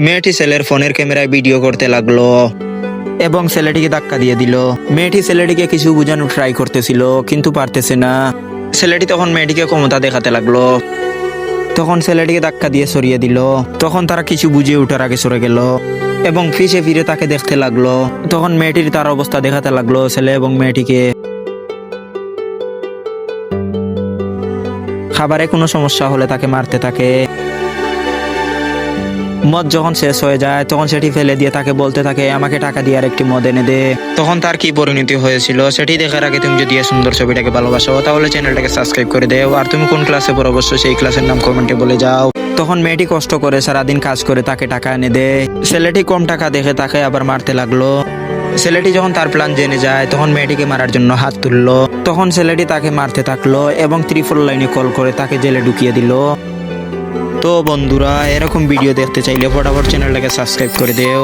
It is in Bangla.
মেয়েটি ছেলের ফোনের ক্যামেরায় ভিডিও করতে লাগলো এবং ছেলেটিকে ধাক্কা দিয়ে দিল। মেয়েটি ছেলেটিকে কিছু বোঝানোর ট্রাই করতেছিল কিন্তু পারতেছে না। ছেলেটি তখন মেয়েটিকে ক্ষমতা দেখাতে লাগলো। তখন ছেলেটিকে ধাক্কা দিয়ে সরিয়ে দিল। তখন তারা কিছু বুঝিয়ে ওঠার আগে সরে গেল এবং পিছে ফিরে তাকে দেখতে লাগলো। তখন মেয়েটির তার অবস্থা দেখাতে লাগলো ছেলে এবং মেয়েটিকে। খাবারে কোনো সমস্যা হলে তাকে মারতে থাকে। মদ যখন শেষ হয়ে যায় তখন সেটি ফেলে দিয়ে তাকে বলতে থাকে, আমাকে টাকা দিয়ে আর একটি মদ এনে দে। তখন তার কি পরিণতি হয়েছিল সেটি দেখার আগে তুমি যদি এই সুন্দর ছবিটাকে ভালোবাসো তাহলে চ্যানেলটাকে সাবস্ক্রাইব করে দেও। আর তুমি কোন ক্লাসে পড়ো অবশ্যই সেই ক্লাসের নাম কমেন্টে বলে যাও। তখন মেয়েটি কষ্ট করে সারাদিন কাজ করে তাকে টাকা এনে দেয়। ছেলেটি কম টাকা দেখে তাকে আবার মারতে লাগলো। ছেলেটি যখন তার প্ল্যান জেনে যায় তখন মেয়েটিকে মারার জন্য হাত তুললো। তখন ছেলেটি তাকে মারতে থাকলো এবং ত্রিপল লাইনে কল করে তাকে জেলে ঢুকিয়ে দিল। তো বন্ধুরা, এরকম ভিডিও দেখতে চাইলে ফটাফট চ্যানেলটাকে সাবস্ক্রাইব করে দেও।